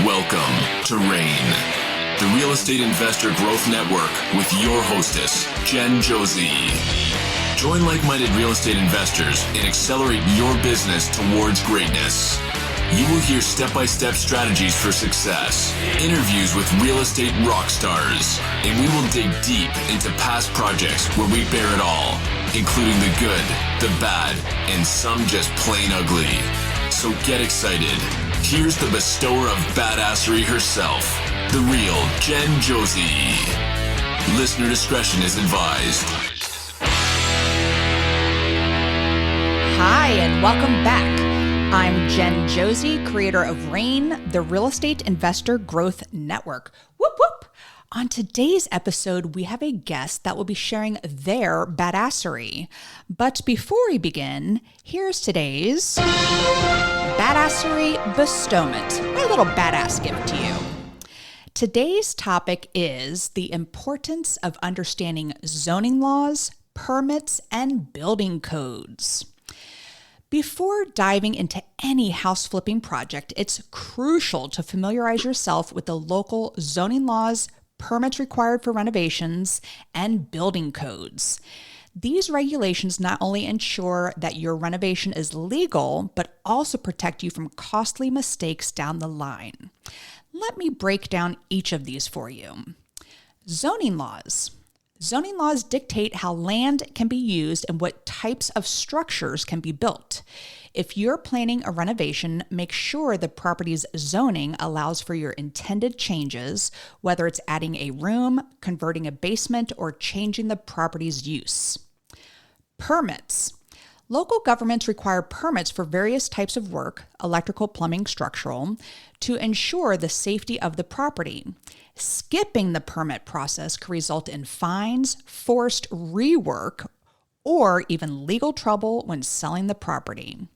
Welcome to RAIN, the Real Estate Investor Growth Network with your hostess, Jen Josie. Join like-minded real estate investors and accelerate your business towards greatness. You will hear step-by-step strategies for success, interviews with real estate rock stars, and we will dig deep into past projects where we bear it all, including the good, the bad, and some just plain ugly. So get excited. Here's the bestower of badassery herself, the real Jen Josie. Listener discretion is advised. Hi, and welcome back. I'm Jen Josie, creator of RAIN, the Real Estate Investor Growth Network. Whoop, whoop. On today's episode, we have a guest that will be sharing their badassery. But before we begin, here's today's badassery bestowment, my little badass gift to you. Today's topic is the importance of understanding zoning laws, permits, and building codes. Before diving into any house flipping project, it's crucial to familiarize yourself with the local zoning laws, permits required for renovations, and building codes. These regulations not only ensure that your renovation is legal, but also protect you from costly mistakes down the line. Let me break down each of these for you. Zoning laws. Zoning laws dictate how land can be used and what types of structures can be built. If you're planning a renovation, make sure the property's zoning allows for your intended changes, whether it's adding a room, converting a basement, or changing the property's use. Permits. Local governments require permits for various types of work, electrical, plumbing, structural, to ensure the safety of the property. Skipping the permit process could result in fines, forced rework, or even legal trouble when selling the property.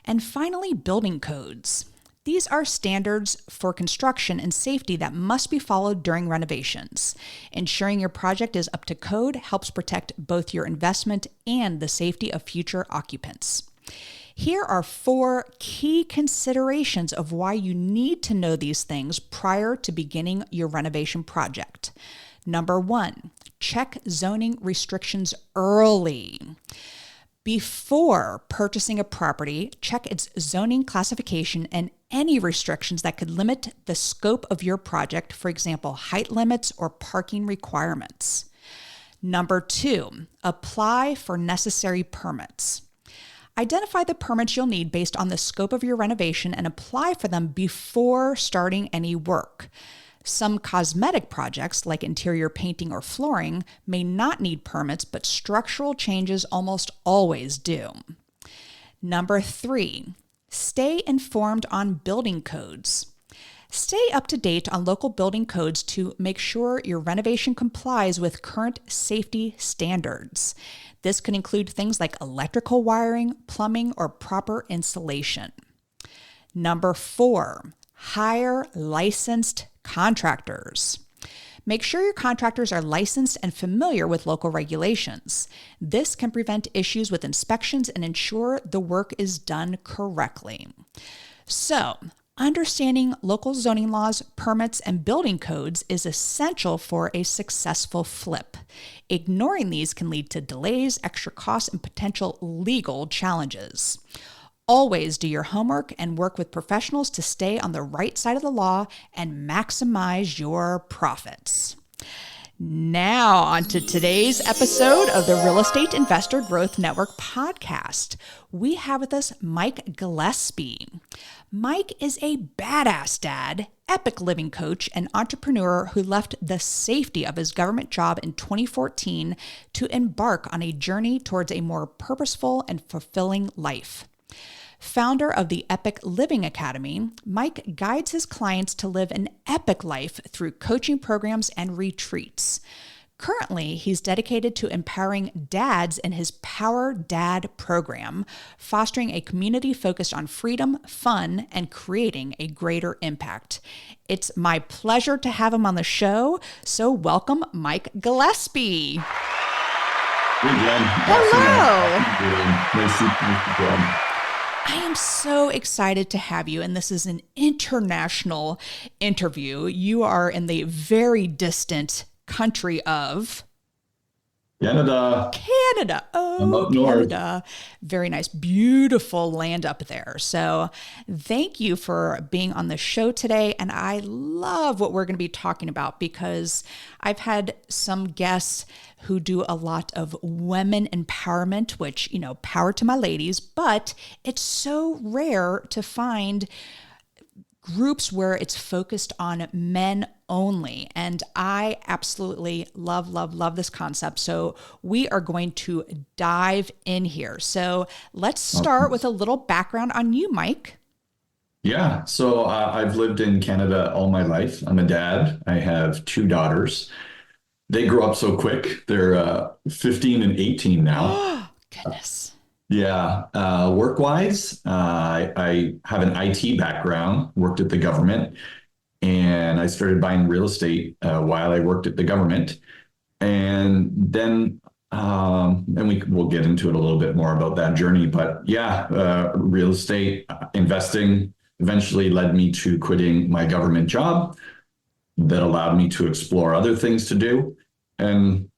And finally, building codes. These are standards for construction and safety that must be followed during renovations. Ensuring your project is up to code helps protect both your investment and the safety of future occupants. Here are 4 key considerations of why you need to know these things prior to beginning your renovation project. Number 1, check zoning restrictions early. Before purchasing a property, check its zoning classification and any restrictions that could limit the scope of your project, for example, height limits or parking requirements. Number 2, apply for necessary permits. Identify the permits you'll need based on the scope of your renovation and apply for them before starting any work. Some cosmetic projects, like interior painting or flooring, may not need permits, but structural changes almost always do. Number 3, stay informed on building codes. Stay up to date on local building codes to make sure your renovation complies with current safety standards. This can include things like electrical wiring, plumbing, or proper insulation. Number 4, hire licensed contractors. Make sure your contractors are licensed and familiar with local regulations. This can prevent issues with inspections and ensure the work is done correctly. So, understanding local zoning laws, permits, and building codes is essential for a successful flip. Ignoring these can lead to delays, extra costs, and potential legal challenges. Always do your homework and work with professionals to stay on the right side of the law and maximize your profits. Now, on to today's episode of the Real Estate Investor Growth Network podcast. We have with us Mike Gillespie. Mike is a badass dad, epic living coach, and entrepreneur who left the safety of his government job in 2014 to embark on a journey towards a more purposeful and fulfilling life. Founder of the Epic Living Academy, Mike guides his clients to live an epic life through coaching programs and retreats. Currently, he's dedicated to empowering dads in his PowerDad program, fostering a community focused on freedom, fun, and creating a greater impact. It's my pleasure to have him on the show, so welcome, Mike Gillespie. Hey, Jen. Hello. Nice to meet you. I am so excited to have you, and this is an international interview. You are in the very distant country of Canada. Canada. I'm Oh, up north. Canada. Very nice, beautiful land up there. So, thank you for being on the show today. And I love what we're going to be talking about because I've had some guests who do a lot of women empowerment, which, power to my ladies, but it's so rare to find groups where it's focused on men only. And I absolutely love this concept. So we are going to dive in here. So let's start with a little background on you, Mike. Yeah, so I've lived in Canada all my life. I'm a dad. I have two daughters. They grow up so quick. They're 15 and 18 now. Oh, goodness. Yeah, work-wise, I have an IT background, worked at the government, and I started buying real estate while I worked at the government. And then, and we'll get into it a little bit more about that journey. But yeah, real estate investing eventually led me to quitting my government job that allowed me to explore other things to do. And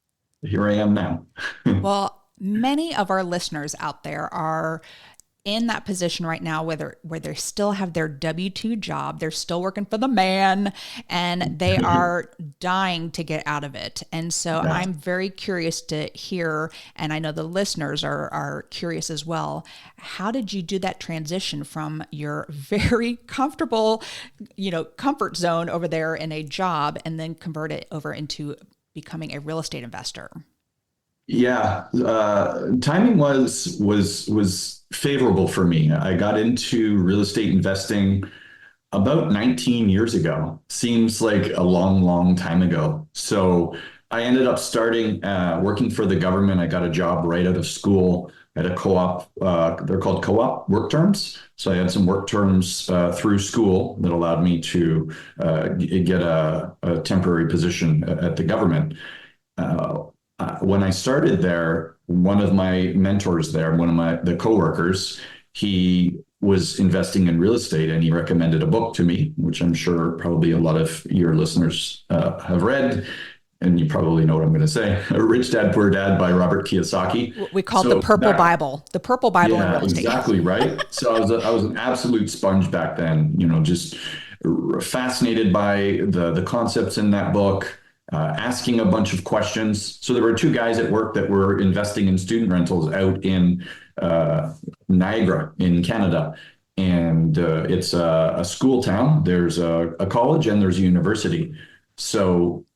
here I am now. Well, many of our listeners out there are in that position right now where they still have their W-2 job, they're still working for the man, and they are dying to get out of it. And so Yeah. I'm very curious to hear, and I know the listeners are curious as well, how did you do that transition from your very comfortable, comfort zone over there in a job and then convert it over into becoming a real estate investor? Yeah, timing was favorable for me. I got into real estate investing about 19 years ago. Seems like a long time ago. So I ended up starting working for the government. I got a job right out of school at a co-op. They're called co-op work terms. So I had some work terms through school that allowed me to get a temporary position at the government. When I started there, one of my mentors there, the coworkers, he was investing in real estate and he recommended a book to me, which I'm sure probably a lot of your listeners have read. And you probably know what I'm going to say. Rich Dad, Poor Dad by Robert Kiyosaki. We call it the Purple Bible, the Purple Bible in real estate. Exactly right. So I was an absolute sponge back then, just fascinated by the concepts in that book. Asking a bunch of questions. So there were two guys at work that were investing in student rentals out in Niagara in Canada. And it's a school town. There's a college and there's a university. So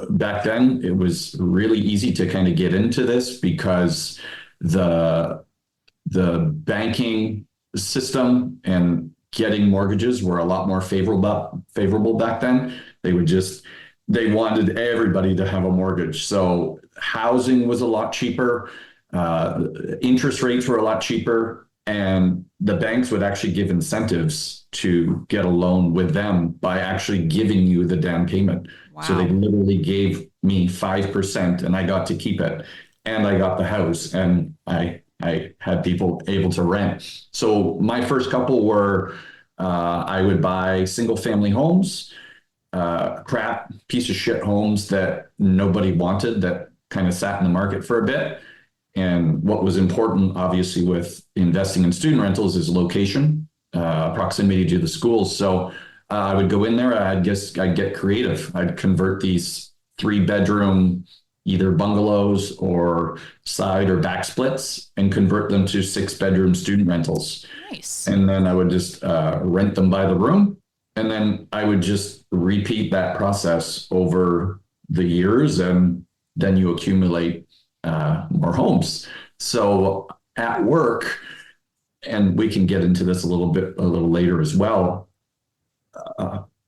back then it was really easy to kind of get into this because the banking system and getting mortgages were a lot more favorable back then. They wanted everybody to have a mortgage. So housing was a lot cheaper. Interest rates were a lot cheaper. And the banks would actually give incentives to get a loan with them by actually giving you the down payment. Wow. So they literally gave me 5% and I got to keep it. And I got the house and I had people able to rent. So my first couple were, I would buy single family homes, crap piece of shit homes that nobody wanted that kind of sat in the market for a bit. And what was important, obviously, with investing in student rentals is location, proximity to the schools. So I would go in there, I'd get creative. I'd convert these 3-bedroom, either bungalows or side or back splits and convert them to 6-bedroom student rentals. Nice. And then I would just rent them by the room. And then I would just repeat that process over the years, and then you accumulate more homes. So at work, and we can get into this a little later as well,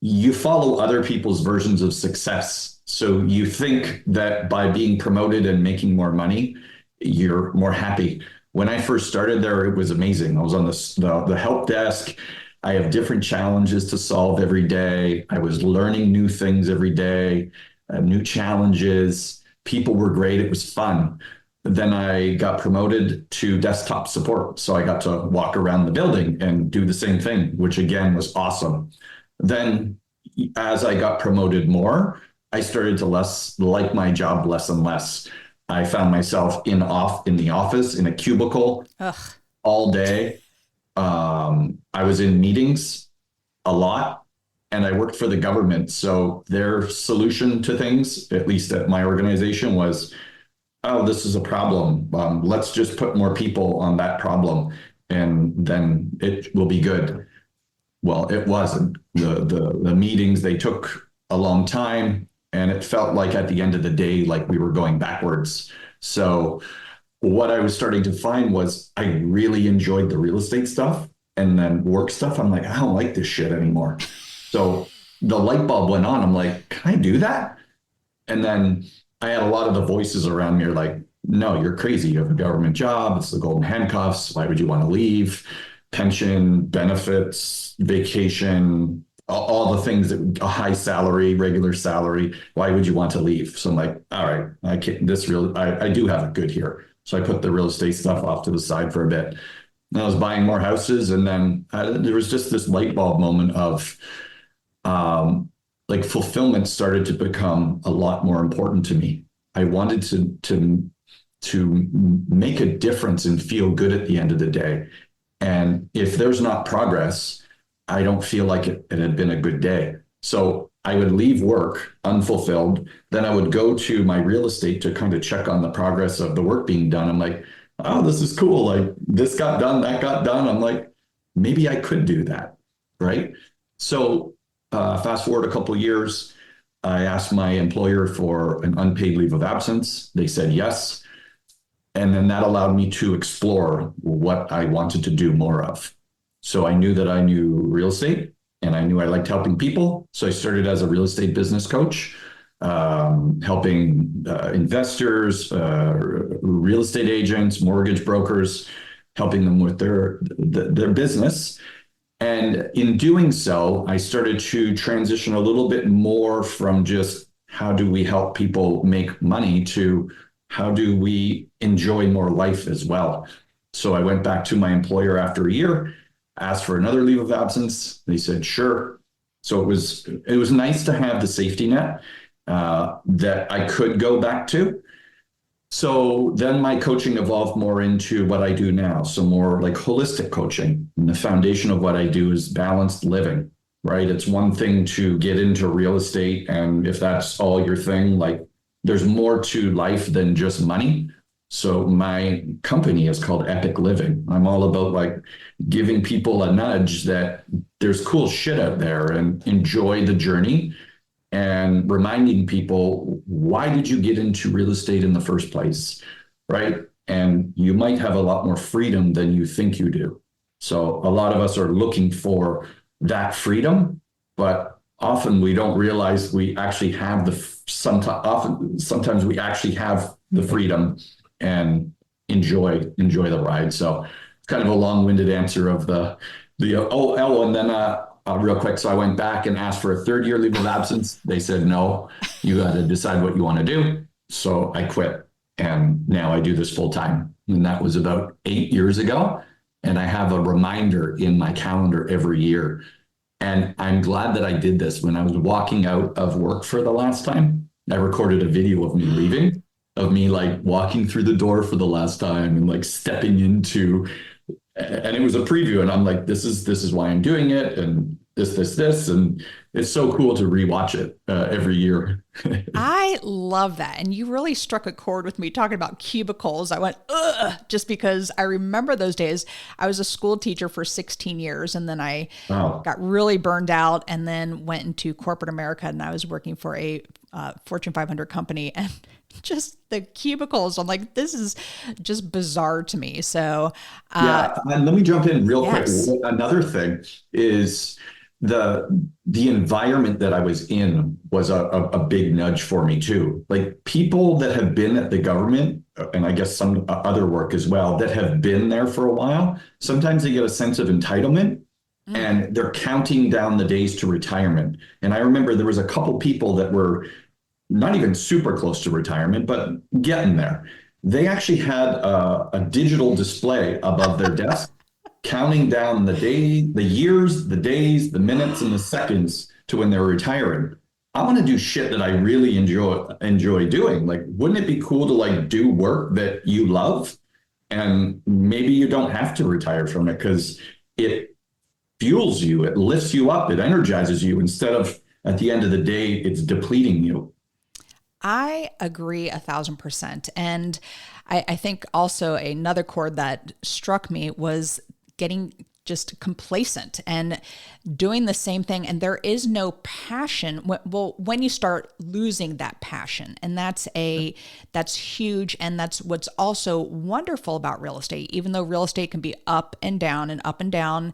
you follow other people's versions of success. So you think that by being promoted and making more money, you're more happy. When I first started there, it was amazing. I was on the help desk. I have different challenges to solve every day. I was learning new things every day, new challenges. People were great. It was fun. then I got promoted to desktop support. So I got to walk around the building and do the same thing, which again was awesome. Then as I got promoted more, I started to less like my job less and less. I found myself in the office in a cubicle Ugh. all day. I was in meetings a lot, and I worked for the government. So their solution to things, at least at my organization, was, oh, this is a problem. Let's just put more people on that problem, and then it will be good. Well, it wasn't. The meetings, they took a long time, and it felt like at the end of the day, like we were going backwards. So what I was starting to find was I really enjoyed the real estate stuff, and then work stuff. I'm like, I don't like this shit anymore. So the light bulb went on. I'm like, can I do that? And then I had a lot of the voices around me are like, no, you're crazy. You have a government job. It's the golden handcuffs. Why would you want to leave? Pension, benefits, vacation, all the things that a high salary, regular salary. Why would you want to leave? So I'm like, all right, I do have it good here. So I put the real estate stuff off to the side for a bit. And I was buying more houses. And then there was just this light bulb moment of like fulfillment started to become a lot more important to me. I wanted to make a difference and feel good at the end of the day. And if there's not progress, I don't feel like it had been a good day. So I would leave work unfulfilled. Then I would go to my real estate to kind of check on the progress of the work being done. I'm like, oh, this is cool. Like this got done, that got done. I'm like, maybe I could do that. Right. So fast forward a couple of years, I asked my employer for an unpaid leave of absence. They said yes. And then that allowed me to explore what I wanted to do more of. So I knew that I knew real estate, and I knew I liked helping people. So I started as a real estate business coach, helping investors, real estate agents, mortgage brokers, helping them with their business. And in doing so, I started to transition a little bit more from just how do we help people make money to how do we enjoy more life as well. So I went back to my employer after a year, asked for another leave of absence. They said, sure. So it was nice to have the safety net that I could go back to. So then my coaching evolved more into what I do now. So more like holistic coaching. And the foundation of what I do is balanced living, right? It's one thing to get into real estate. And if that's all your thing, like there's more to life than just money. So my company is called Epic Living. I'm all about like giving people a nudge that there's cool shit out there and enjoy the journey, and reminding people, why did you get into real estate in the first place, right? And you might have a lot more freedom than you think you do. So a lot of us are looking for that freedom, but often we don't realize we actually have sometimes we actually have the freedom and enjoy the ride. So it's kind of a long-winded answer of and then real quick. So I went back and asked for a third year leave of absence. They said, no, you got to decide what you want to do. So I quit, and now I do this full time. And that was about 8 years ago. And I have a reminder in my calendar every year. And I'm glad that I did this. When I was walking out of work for the last time, I recorded a video of me leaving, of me like walking through the door for the last time and like stepping into, and it was a preview. And I'm like, this is why I'm doing it. And this. And it's so cool to rewatch it every year. I love that. And you really struck a chord with me talking about cubicles. I went, ugh, just because I remember those days. I was a school teacher for 16 years, and then I got really burned out and then went into corporate America, and I was working for a Fortune 500 company, and just the cubicles, I'm like, this is just bizarre to me. So yeah, and let me jump in real quick. Yes. Another thing is the environment that I was in was a big nudge for me too. Like people that have been at the government, and I guess some other work as well, that have been there for a while, sometimes they get a sense of entitlement and they're counting down the days to retirement. And I remember there was a couple people that were not even super close to retirement, but getting there, they actually had a digital display above their desk, counting down the day, the years, the days, the minutes, and the seconds to when they were retiring. I want to do shit that I really enjoy doing. Like, wouldn't it be cool to like do work that you love? And maybe you don't have to retire from it because it fuels you, it lifts you up, it energizes you instead of at the end of the day, it's depleting you. I agree 1,000%. And I think also another chord that struck me was getting just complacent and doing the same thing. And there is no passion. Well, when you start losing that passion, and that's huge. And that's what's also wonderful about real estate, even though real estate can be up and down and up and down,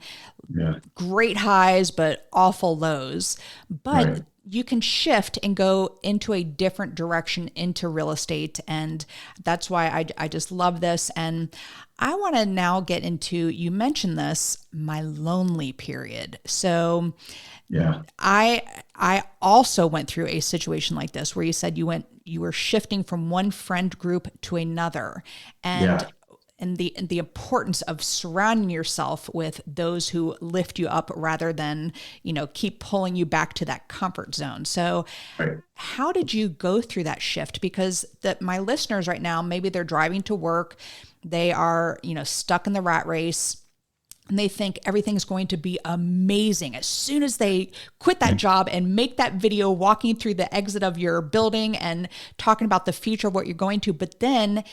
Yeah. great highs, but awful lows. But Right. you can shift and go into a different direction into real estate. And that's why I just love this. And I want to now get into, you mentioned this, my lonely period. So Yeah. I also went through a situation like this where you said you were shifting from one friend group to another. And Yeah. the importance of surrounding yourself with those who lift you up rather than, keep pulling you back to that comfort zone. So Right. how did you go through that shift? Because my listeners right now, maybe they're driving to work, they are, stuck in the rat race, and they think everything's going to be amazing as soon as they quit that job and make that video walking through the exit of your building and talking about the future of what you're going to. But then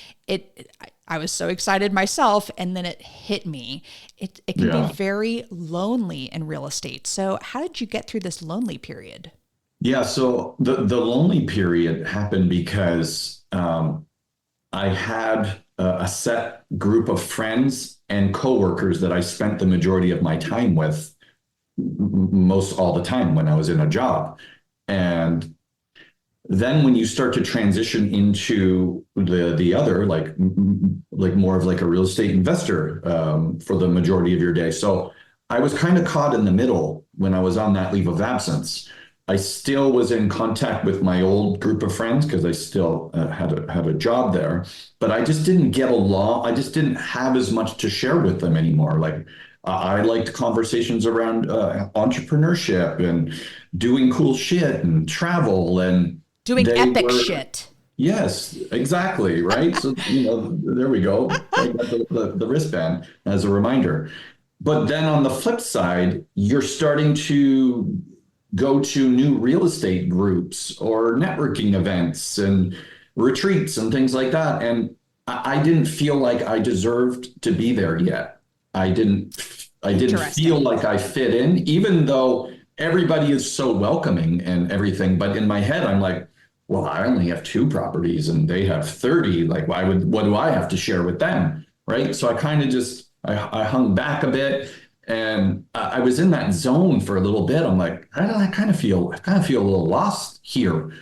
I was so excited myself, and then it hit me. It can Yeah. be very lonely in real estate. So how did you get through this lonely period? Yeah. So the lonely period happened because I had a set group of friends and coworkers that I spent the majority of my time with, most all the time when I was in a job. And then when you start to transition into the other, like more of like a real estate investor for the majority of your day. So I was kind of caught in the middle when I was on that leave of absence. I still was in contact with my old group of friends because I still had a job there, but I just didn't get along. I just didn't have as much to share with them anymore. Like I liked conversations around entrepreneurship and doing cool shit and travel, and Doing they epic were, shit. yes, exactly, right. So there we go. I got the wristband as a reminder. But then on the flip side, you're starting to go to new real estate groups or networking events and retreats and things like that. And I didn't feel like I deserved to be there yet. I didn't feel Interesting. like I fit in, even though everybody is so welcoming and everything. But in my head, I'm like, well, I only have 2 properties and they have 30. Like, what do I have to share with them? Right. So I kind of just, I hung back a bit, and I was in that zone for a little bit. I'm like, I kind of feel a little lost here.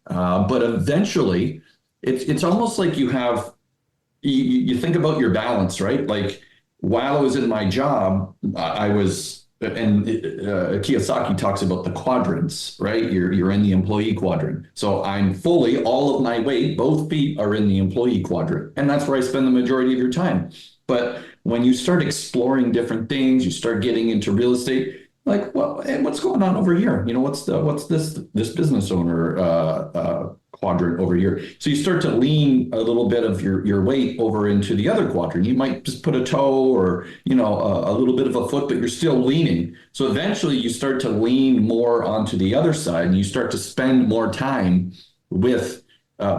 But eventually it's almost like you think about your balance, right? Like while I was in my job, I was, and Kiyosaki talks about the quadrants, right? You're in the employee quadrant. So I'm fully, all of my weight, both feet are in the employee quadrant. And that's where I spend the majority of your time. But when you start exploring different things, you start getting into real estate, like, well, hey, what's going on over here? What's this business owner quadrant over here? So you start to lean a little bit of your weight over into the other quadrant. You might just put a toe or a little bit of a foot, but you're still leaning. So eventually you start to lean more onto the other side, and you start to spend more time with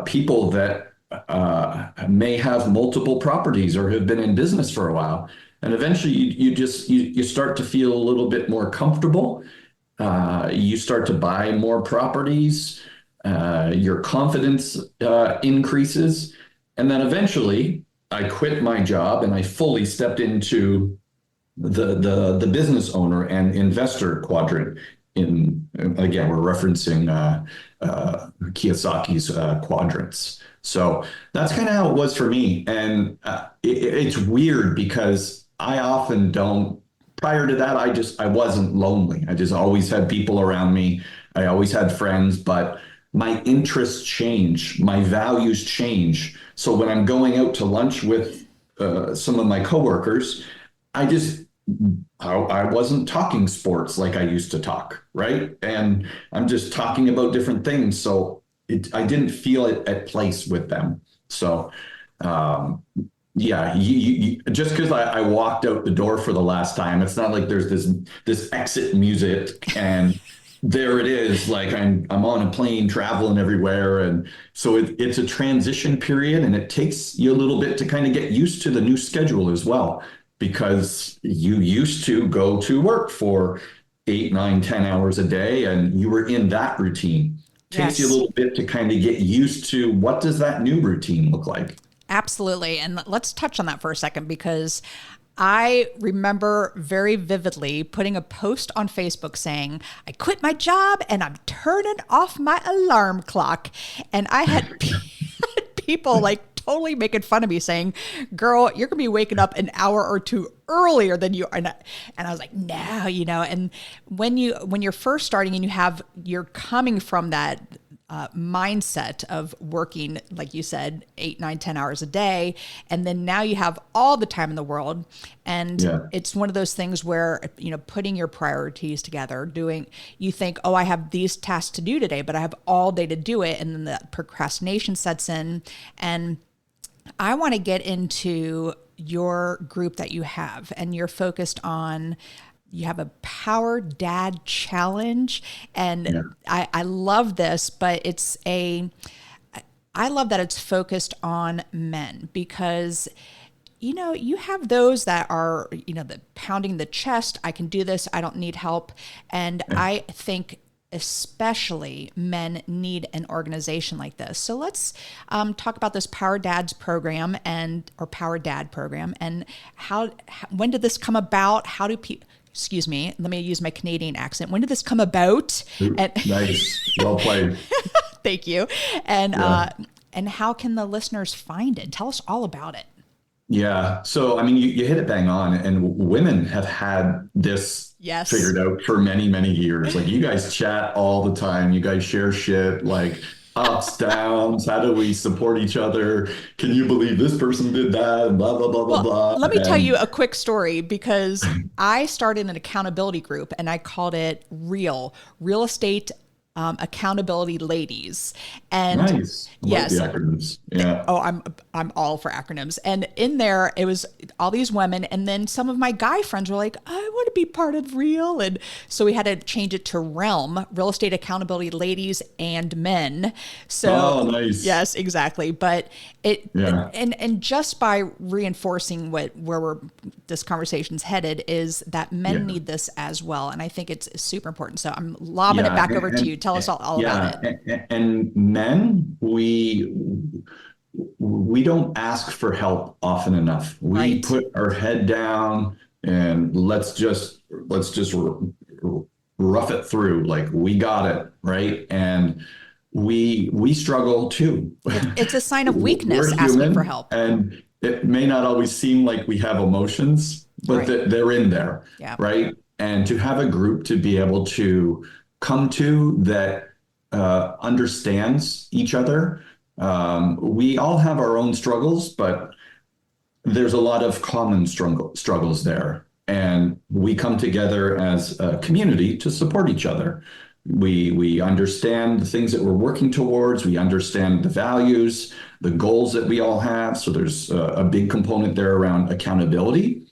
people that may have multiple properties or have been in business for a while. And eventually you start to feel a little bit more comfortable. You start to buy more properties. Your confidence increases. And then eventually I quit my job and I fully stepped into the business owner and investor quadrant. Again, we're referencing Kiyosaki's quadrants. So that's kind of how it was for me. And it's weird because I often don't, prior to that, I wasn't lonely. I just always had people around me. I always had friends, but my interests change, my values change. So when I'm going out to lunch with some of my coworkers, I just I wasn't talking sports like I used to talk, right? And I'm just talking about different things. So I didn't feel it at place with them. So um, yeah, just because I walked out the door for the last time, it's not like there's this exit music and there it is. Like I'm on a plane traveling everywhere, and so it's a transition period, and it takes you a little bit to kind of get used to the new schedule as well, because you used to go to work for 8, 9, 10 hours a day, and you were in that routine. Takes you a Yes. little bit to kind of get used to what does that new routine look like. Absolutely. And let's touch on that for a second, because I remember very vividly putting a post on Facebook saying, I quit my job and I'm turning off my alarm clock. And I had people like totally making fun of me saying, girl, you're going to be waking up an hour or two earlier than you are. And I was like, no, and when you're first starting and you're coming from that mindset of working, like you said, 8, 9, 10 hours a day. And then now you have all the time in the world. And it's one of those things where, putting your priorities together, you think, oh, I have these tasks to do today, but I have all day to do it. And then the procrastination sets in. And I want to get into your group that you have, and you're focused on, you have a PowerDad challenge. And I love this, but I love that it's focused on men, because you have those that are, the pounding the chest. I can do this. I don't need help. And I think especially men need an organization like this. So let's talk about this PowerDad's program or PowerDad program, and when did this come about? How do people, excuse me, let me use my Canadian accent. When did this come about? Nice. Well played. Thank you. And how can the listeners find it? Tell us all about it. Yeah. So, I mean, you hit it bang on, and women have had this figured out for many, many years. Like, you guys chat all the time. You guys share shit, like ups, downs. How do we support each other? Can you believe this person did that? And blah, blah, blah, blah, blah. Let me tell you a quick story, because I started an accountability group, and I called it Real Estate Accountability Ladies. And nice. Yes. Like the acronyms. Yeah. Oh, I'm all for acronyms. And in there, it was all these women, and then some of my guy friends were like, I want to be part of Real, and so we had to change it to Realm, Real Estate Accountability Ladies and Men. So nice. Yes, exactly. But and just by reinforcing where this conversation's headed is that men need this as well, and I think it's super important. So I'm lobbing it back over to you. Tell us all about it. And men, we don't ask for help often enough. We put our head down and let's just rough it through. Like, we got it, right? And we struggle too. It's a sign of weakness We're asking human, for help. and it may not always seem like we have emotions, but they're in there, right? And to have a group to be able to come to that understands each other. We all have our own struggles, but there's a lot of common struggles there. And we come together as a community to support each other. We understand the things that we're working towards. We understand the values, the goals that we all have. So there's a big component there around accountability.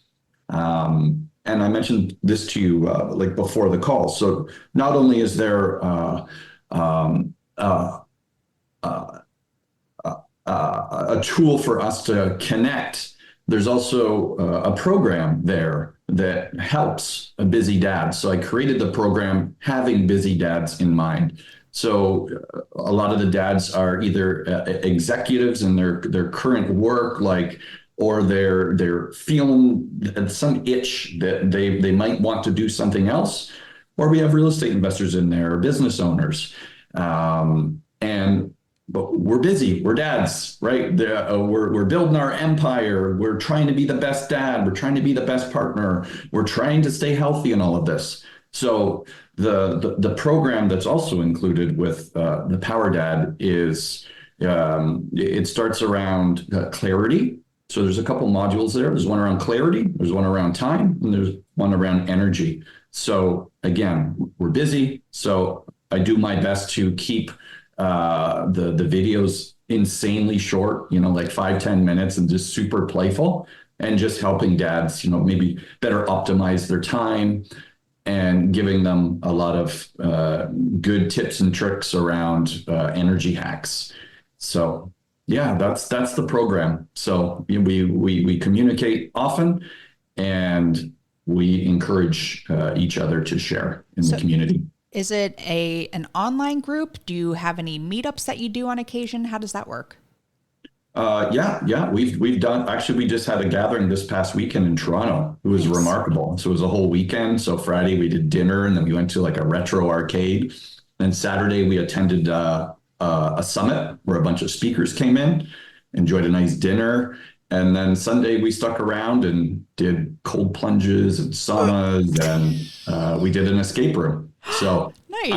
And I mentioned this to you like before the call. So not only is there a tool for us to connect, there's also a program there that helps a busy dad. So I created the program having busy dads in mind. So a lot of the dads are either executives in their current work, or they're feeling some itch that they might want to do something else, or we have real estate investors in there, business owners, but we're busy. We're dads, right? We're building our empire. We're trying to be the best dad. We're trying to be the best partner. We're trying to stay healthy in all of this. So the program that's also included with the PowerDad is it starts around clarity. So there's a couple modules there. There's one around clarity, there's one around time, and there's one around energy. So again, we're busy. So I do my best to keep the videos insanely short, like 5-10 minutes, and just super playful, and just helping dads, maybe better optimize their time, and giving them a lot of good tips and tricks around energy hacks. So yeah, that's the program. So we communicate often, and we encourage each other to share in the community. Is it an online group? Do you have any meetups that you do on occasion? How does that work? Yeah. We've done, actually, we just had a gathering this past weekend in Toronto. It was remarkable. So it was a whole weekend. So Friday we did dinner, and then we went to like a retro arcade. Then Saturday we attended a summit where a bunch of speakers came in, enjoyed a nice dinner. And then Sunday we stuck around and did cold plunges and saunas, and we did an escape room. So nice.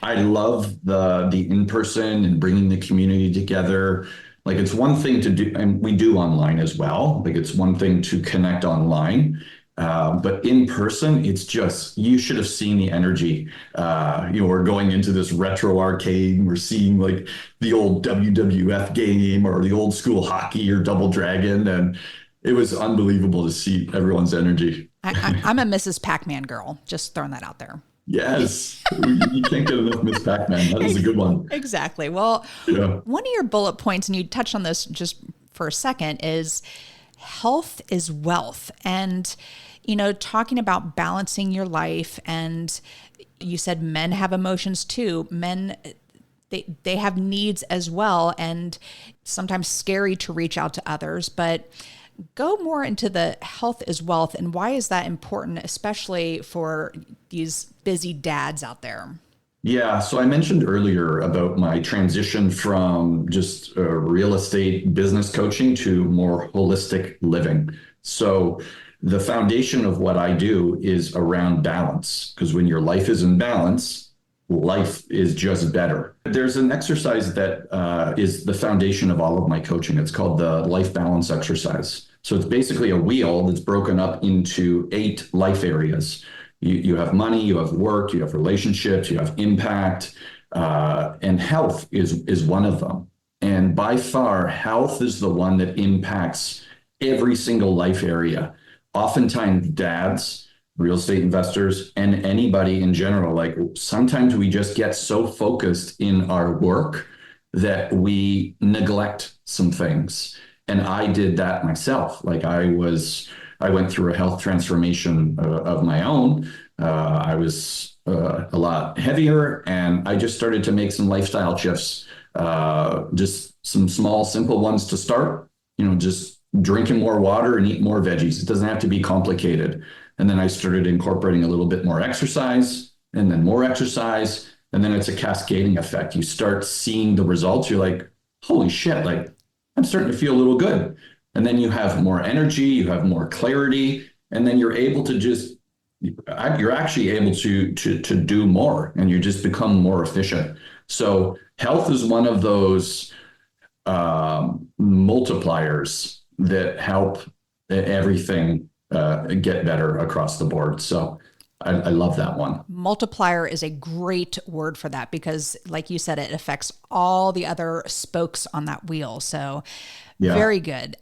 I love the in-person and bringing the community together. Like, it's one thing to do, and we do online as well. Like, it's one thing to connect online, but in person, it's just, you should have seen the energy. We're going into this retro arcade, and we're seeing like the old WWF game or the old school hockey or Double Dragon, and it was unbelievable to see everyone's energy. I'm a Mrs. Pac-Man girl, just throwing that out there. Yes, you can't get enough Miss Pac-Man. That was a good one. Exactly. Well, one of your bullet points, and you touched on this just for a second, is health is wealth. And, talking about balancing your life, and you said men have emotions too. Men, they have needs as well, and sometimes scary to reach out to others, but go more into the health is wealth, and why is that important, especially for these busy dads out there? Yeah, so I mentioned earlier about my transition from just real estate business coaching to more holistic living. So the foundation of what I do is around balance, because when your life is in balance, life is just better. There's an exercise that is the foundation of all of my coaching. It's called the life balance exercise. So it's basically a wheel that's broken up into 8 life areas. You have money, you have work, you have relationships, you have impact, and health is one of them. And by far, health is the one that impacts every single life area. Oftentimes, dads, real estate investors, and anybody in general, like, sometimes we just get so focused in our work that we neglect some things. And I did that myself. Like, I went through a health transformation of my own. I was a lot heavier, and I just started to make some lifestyle shifts, just some small, simple ones to start, just drinking more water and eat more veggies. It doesn't have to be complicated. And then I started incorporating a little bit more exercise, and then more exercise. And then it's a cascading effect. You start seeing the results. You're like, holy shit, like, I'm starting to feel a little good. And then you have more energy, you have more clarity, and then you're able to you're actually able to do more, and you just become more efficient. So health is one of those multipliers that help everything get better across the board. So I love that one. Multiplier is a great word for that, because like you said, it affects all the other spokes on that wheel. So very good.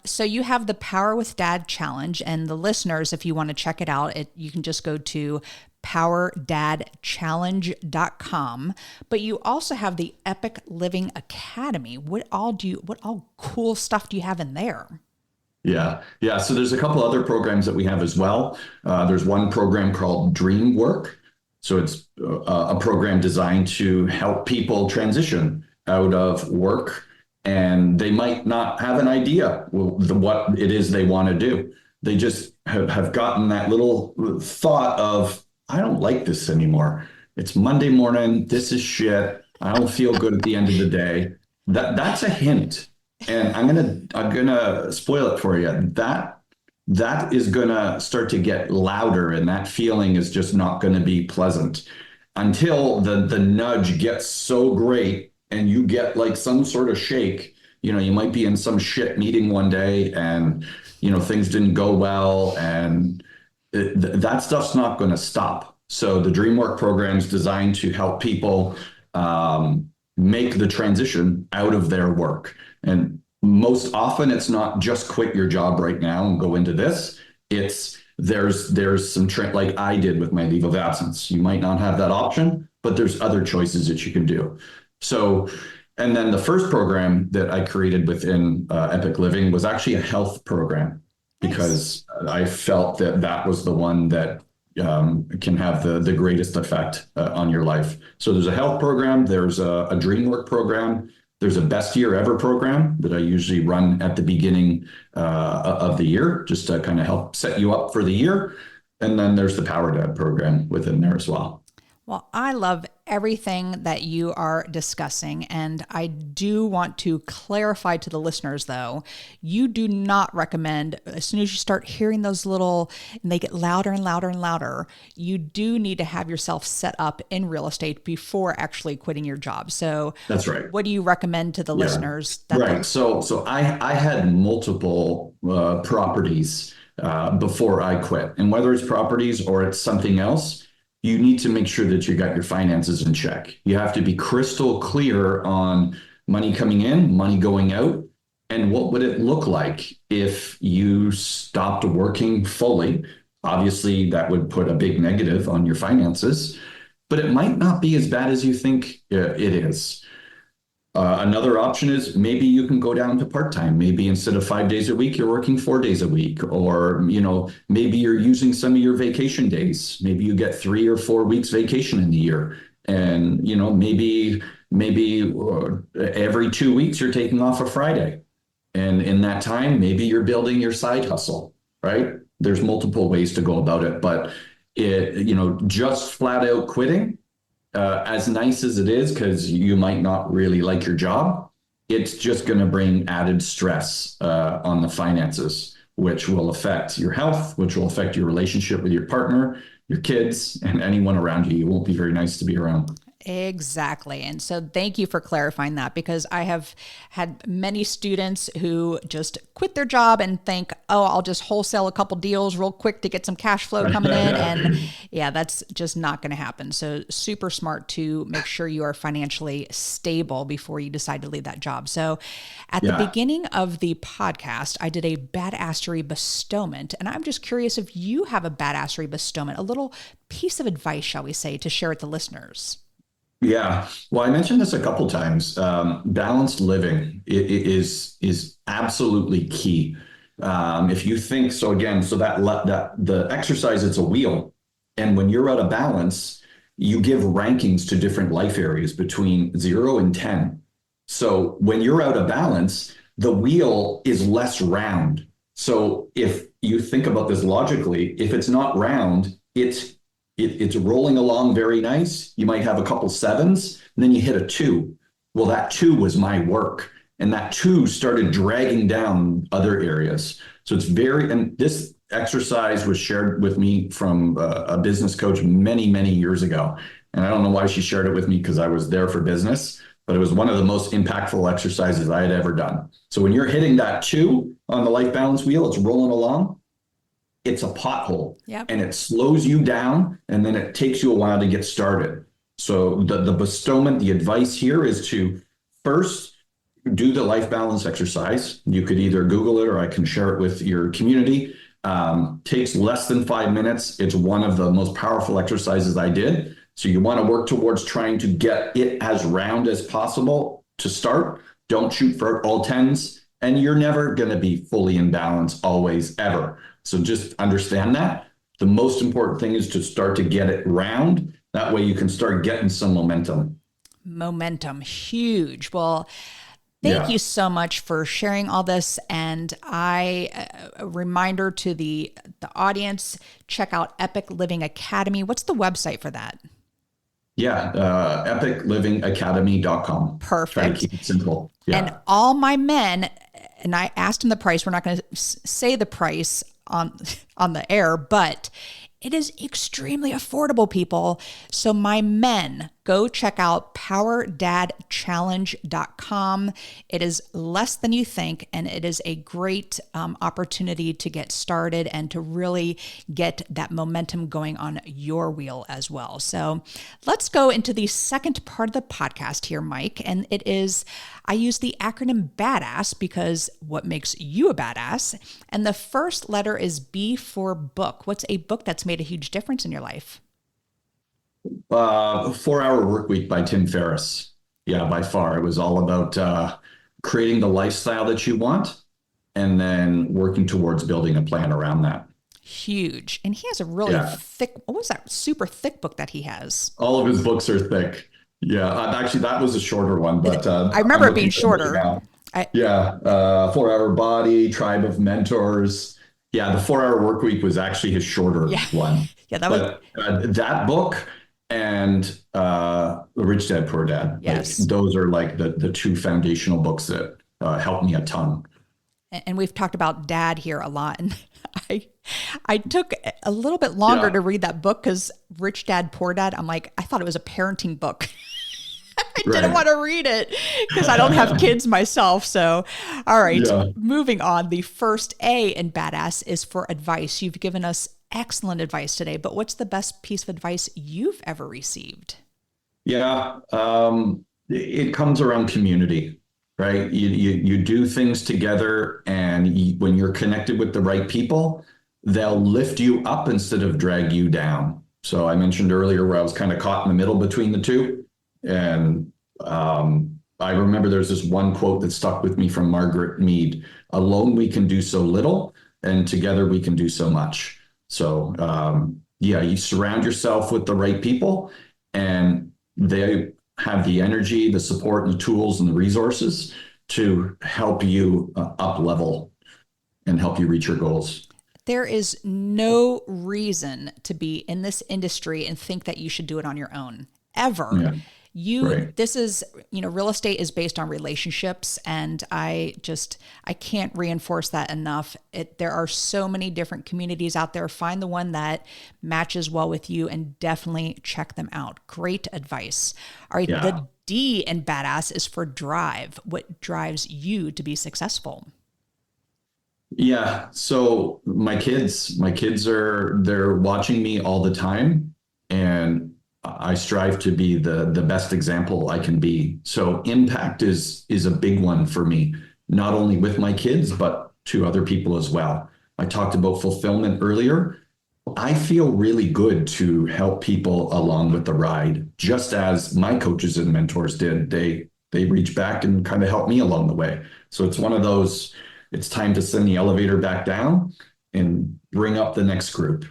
So you have the Power with Dad Challenge, and the listeners, if you want to check it out, you can just go to PowerDadChallenge.com. But you also have the Epic Living Academy. What all cool stuff do you have in there? Yeah. So there's a couple other programs that we have as well. There's one program called Dream Work. So it's a program designed to help people transition out of work, and they might not have an idea what it is they want to do. They just have gotten that little thought of, I don't like this anymore. It's Monday morning. This is shit. I don't feel good at the end of the day. That's a hint. And I'm gonna spoil it for you. that is going to start to get louder, and that feeling is just not going to be pleasant until the nudge gets so great and you get like some sort of shake. You might be in some shit meeting one day and, things didn't go well, and that stuff's not going to stop. So the DreamWork program is designed to help people make the transition out of their work. And most often it's not just quit your job right now and go into this. It's there's some like I did with my leave of absence. You might not have that option, but there's other choices that you can do. So, and then the first program that I created within Epic Living was actually a health program, because I felt that was the one that can have the greatest effect on your life. So there's a health program, there's a DreamWork program, there's a best year ever program that I usually run at the beginning of the year, just to kind of help set you up for the year. And then there's the PowerDad program within there as well. Well, I love everything that you are discussing. And I do want to clarify to the listeners, though, you do not recommend, as soon as you start hearing those little, and they get louder and louder and louder, you do need to have yourself set up in real estate before actually quitting your job. So that's right. What do you recommend to the listeners? Right. So I had multiple properties before I quit. And whether it's properties or it's something else, you need to make sure that you got your finances in check. You have to be crystal clear on money coming in, money going out, and what would it look like if you stopped working fully. Obviously, that would put a big negative on your finances, but it might not be as bad as you think it is. Another option is maybe you can go down to part-time. Maybe instead of 5 days a week, you're working 4 days a week, or, maybe you're using some of your vacation days. Maybe you get 3 or 4 weeks vacation in the year. And, maybe every 2 weeks you're taking off a Friday. And in that time, maybe you're building your side hustle, right? There's multiple ways to go about it, but just flat out quitting, as nice as it is, because you might not really like your job, it's just going to bring added stress on the finances, which will affect your health, which will affect your relationship with your partner, your kids, and anyone around you. You won't be very nice to be around. Exactly. And so thank you for clarifying that, because I have had many students who just quit their job and think, oh, I'll just wholesale a couple deals real quick to get some cash flow coming in. And yeah, that's just not going to happen. So super smart to make sure you are financially stable before you decide to leave that job. So at the beginning of the podcast, I did a badassery bestowment. And I'm just curious if you have a badassery bestowment, a little piece of advice, shall we say, to share with the listeners. Yeah. Well, I mentioned this a couple of times. Balanced living is absolutely key. If you think so, again, so that the exercise, it's a wheel, and when you're out of balance, you give rankings to different life areas between 0 and 10. So when you're out of balance, the wheel is less round. So if you think about this logically, if it's not round, it's rolling along very nice. You might have a couple 7s, and then you hit a 2. Well, that 2 was my work, and that 2 started dragging down other areas. So and this exercise was shared with me from a business coach many, many years ago. And I don't know why she shared it with me, because I was there for business, but it was one of the most impactful exercises I had ever done. So when you're hitting that 2 on the life balance wheel, it's rolling along. It's a pothole, and it slows you down, and then it takes you a while to get started. So the bestowment, the advice here is to first do the life balance exercise. You could either Google it, or I can share it with your community. Takes less than 5 minutes. It's one of the most powerful exercises I did. So you want to work towards trying to get it as round as possible to start. Don't shoot for all 10s, and you're never going to be fully in balance always, ever. So just understand that. The most important thing is to start to get it round. That way you can start getting some momentum. Momentum, huge. Well, thank you so much for sharing all this. And a reminder to the audience, check out Epic Living Academy. What's the website for that? Yeah, epiclivingacademy.com. Perfect. Try to keep it simple. Yeah. And all my men, and I asked them the price, we're not going to say the price, on the air, but it is extremely affordable, people. So my men, go check out PowerDadChallenge.com. It is less than you think, and it is a great opportunity to get started and to really get that momentum going on your wheel as well. So let's go into the second part of the podcast here, Mike, and it is, I use the acronym BADASS because what makes you a badass? And the first letter is B for book. What's a book that's made a huge difference in your life? 4 Hour Workweek by Tim Ferriss. Yeah, by far. It was all about creating the lifestyle that you want and then working towards building a plan around that. Huge. And he has a really thick, what was that super thick book that he has? All of his books are thick. Yeah, actually, that was a shorter one, but I remember it being shorter. 4 Hour Body, Tribe of Mentors. Yeah, the 4 Hour Workweek was actually his shorter one. Yeah, that was that book and Rich Dad Poor Dad. Yes, like, those are like the two foundational books that helped me a ton. And we've talked about dad here a lot, and I took a little bit longer to read that book because Rich Dad Poor Dad. I'm like, I thought it was a parenting book. I didn't want to read it because I don't have kids myself. So, all right, moving on. The first A in Badass is for advice. You've given us excellent advice today, but what's the best piece of advice you've ever received? Yeah, it comes around community, right? You do things together, and when you're connected with the right people, they'll lift you up instead of drag you down. So I mentioned earlier where I was kind of caught in the middle between the two. And I remember there's this one quote that stuck with me from Margaret Mead: "Alone we can do so little, and together we can do so much." So you surround yourself with the right people, and they have the energy, the support, and the tools and the resources to help you up level and help you reach your goals. There is no reason to be in this industry and think that you should do it on your own, ever. Yeah. This is, real estate is based on relationships, and I can't reinforce that enough. There are so many different communities out there. Find the one that matches well with you and definitely check them out. Great advice. All right. Yeah. The D in Badass is for drive. What drives you to be successful? Yeah. So my kids they're watching me all the time, and I strive to be the best example I can be. So impact is a big one for me, not only with my kids, but to other people as well. I talked about fulfillment earlier. I feel really good to help people along with the ride, just as my coaches and mentors did. They reach back and kind of help me along the way. So it's one of those, it's time to send the elevator back down and bring up the next group.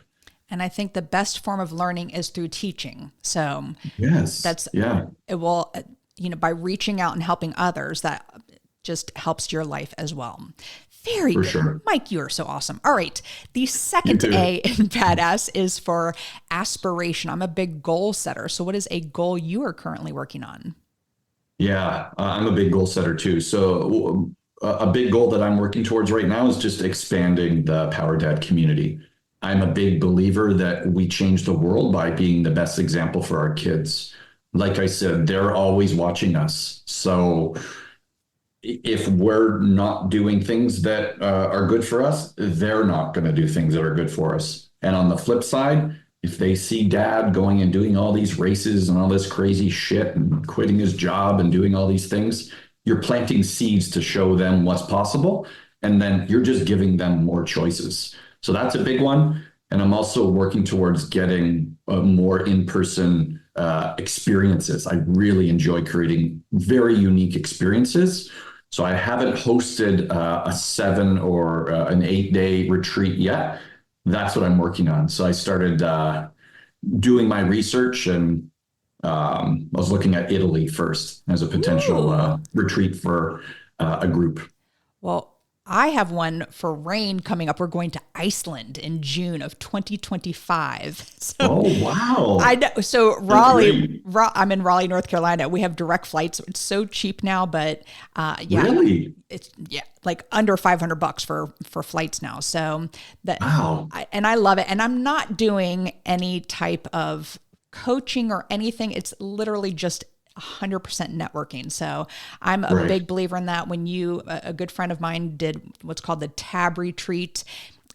And I think the best form of learning is through teaching. So yes, it will, by reaching out and helping others, that just helps your life as well. Very good. Sure. Mike, you are so awesome. All right. The second A in Badass is for aspiration. I'm a big goal setter. So what is a goal you are currently working on? Yeah, I'm a big goal setter too. So a big goal that I'm working towards right now is just expanding the PowerDad community. I'm a big believer that we change the world by being the best example for our kids. Like I said, they're always watching us. So if we're not doing things that are good for us, they're not going to do things that are good for us. And on the flip side, if they see dad going and doing all these races and all this crazy shit and quitting his job and doing all these things, you're planting seeds to show them what's possible. And then you're just giving them more choices. So that's a big one. And I'm also working towards getting more in-person experiences. I really enjoy creating very unique experiences. So I haven't hosted a 7 or an 8-day retreat yet. That's what I'm working on. So I started doing my research, and I was looking at Italy first as a potential retreat for a group. Well, I have one for rain coming up. We're going to Iceland in June of 2025. So Oh, wow. I know. So That's Raleigh, great. I'm in Raleigh, North Carolina. We have direct flights. It's so cheap now, but yeah, Really? it's like under $500 for flights now. So that, Wow. and I love it. And I'm not doing any type of coaching or anything. It's literally just 100% networking. So I'm a Right. big believer in that. When a good friend of mine did what's called the TAB retreat,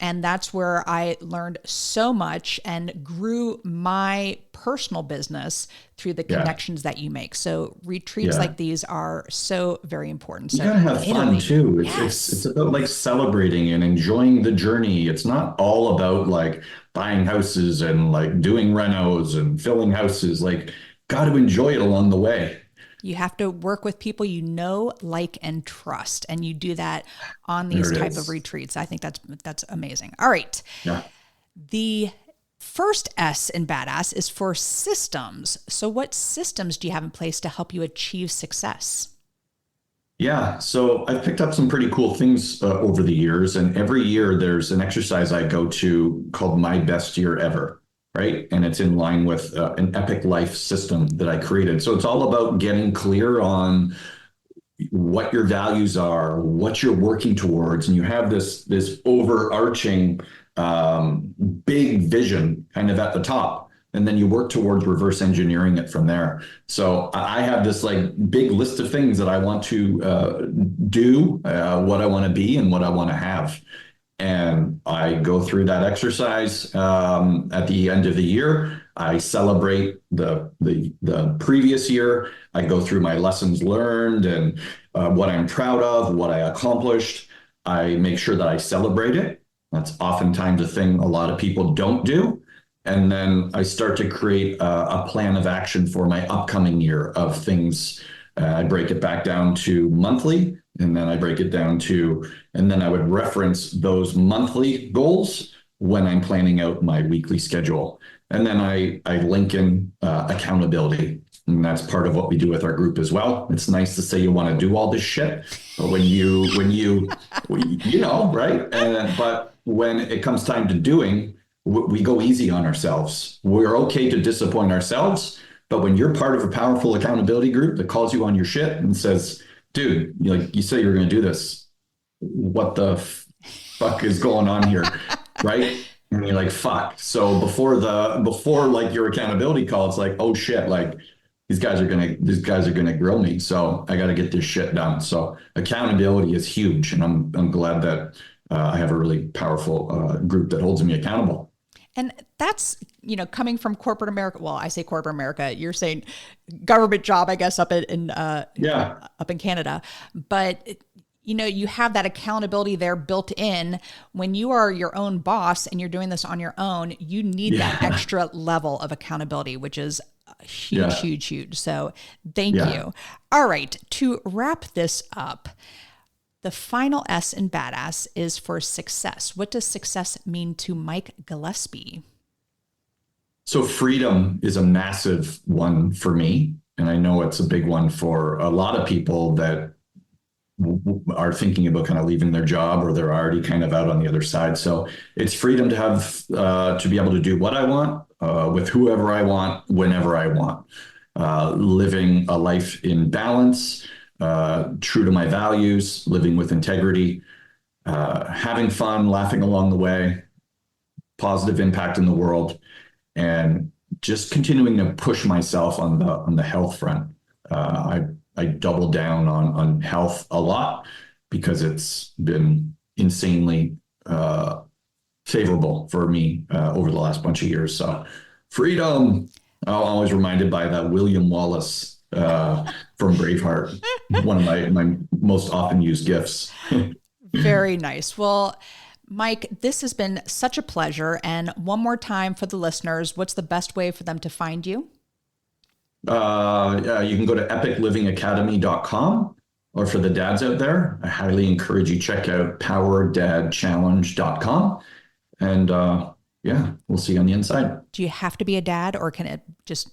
and that's where I learned so much and grew my personal business through the Yeah. connections that you make. So retreats Yeah. like these are so very important. You So gotta have fun Italy, too. It's yes. about like celebrating and enjoying the journey. It's not all about like buying houses and like doing renos and filling houses. Like, got to enjoy it along the way. You have to work with people you know, like, and trust, and you do that on There these it type of is. retreats. I think that's amazing. All right. Yeah. The first S in badass is for systems. So what systems do you have in place to help you achieve success? Yeah, so I've picked up some pretty cool things over the years, and every year there's an exercise I go to called My Best Year Ever, right? And it's in line with an epic life system that I created. So it's all about getting clear on what your values are, what you're working towards, and you have this overarching big vision kind of at the top, and then you work towards reverse engineering it from there. So I have this like big list of things that I want to do, what I want to be, and what I want to have. And I go through that exercise at the end of the year. I celebrate the previous year. I go through my lessons learned and what I'm proud of, what I accomplished. I make sure that I celebrate it. That's oftentimes a thing a lot of people don't do. And then I start to create a plan of action for my upcoming year of things. I break it back down to monthly, and then I break it down to, and then I would reference those monthly goals when I'm planning out my weekly schedule. And then I link in accountability. And that's part of what we do with our group as well. It's nice to say you want to do all this shit, but right? But when it comes time to doing, we go easy on ourselves. We're okay to disappoint ourselves, but when you're part of a powerful accountability group that calls you on your shit and says, "Dude, you say you're going to do this. What the fuck is going on here?" Right? And you're like, "Fuck." So before like your accountability call, it's like, "Oh shit!" Like these guys are gonna grill me. So I got to get this shit done. So accountability is huge, and I'm glad that I have a really powerful group that holds me accountable. And that's, coming from corporate America. Well, I say corporate America, you're saying government job, I guess, Yeah. up in Canada. But, you have that accountability there built in. When you are your own boss and you're doing this on your own, you need that Yeah. extra level of accountability, which is huge, Yeah. huge, huge. So thank Yeah. you. All right. To wrap this up, the final S in badass is for success. What does success mean to Mike Gillespie? So freedom is a massive one for me. And I know it's a big one for a lot of people that are thinking about kind of leaving their job or they're already kind of out on the other side. So it's freedom to have, to be able to do what I want with whoever I want, whenever I want, living a life in balance, true to my values, living with integrity, having fun, laughing along the way, positive impact in the world, and just continuing to push myself on the health front. I double down on health a lot because it's been insanely favorable for me over the last bunch of years. So freedom. I'm always reminded by that William Wallace from Braveheart, one of my most often used gifts. Very nice. Well, Mike, this has been such a pleasure. And one more time for the listeners, what's the best way for them to find you? You can go to epiclivingacademy.com, or for the dads out there, I highly encourage you check out PowerDadChallenge.com. And yeah, we'll see you on the inside. Do you have to be a dad, or can it just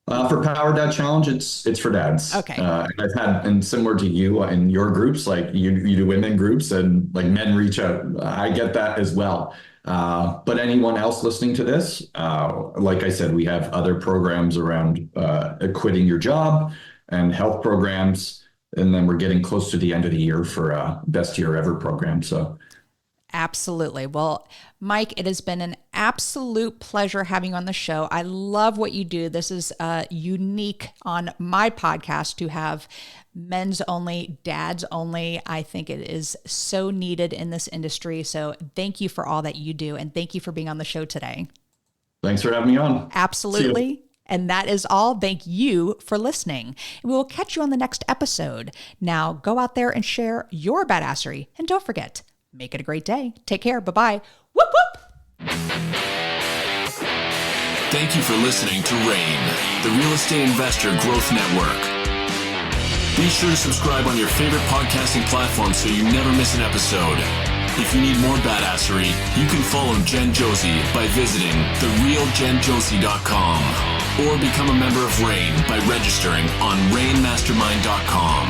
For PowerDad Challenge, it's for dads. Okay. And I've had, and similar to you in your groups, like you do women groups and like men reach out. I get that as well. But anyone else listening to this, like I said, we have other programs around quitting your job and health programs. And then we're getting close to the end of the year for best year ever program. So absolutely. Well, Mike, it has been an absolute pleasure having you on the show. I love what you do. This is unique on my podcast to have men's only, dads only. I think it is so needed in this industry. So thank you for all that you do. And thank you for being on the show today. Thanks for having me on. Absolutely. And that is all. Thank you for listening. We will catch you on the next episode. Now go out there and share your badassery. And don't forget, make it a great day. Take care. Bye-bye. Whoop, whoop. Thank you for listening to RAIN, the Real Estate Investor Growth Network. Be sure to subscribe on your favorite podcasting platform so you never miss an episode. If you need more badassery, you can follow Jen Josie by visiting therealjenjosie.com or become a member of RAIN by registering on rainmastermind.com.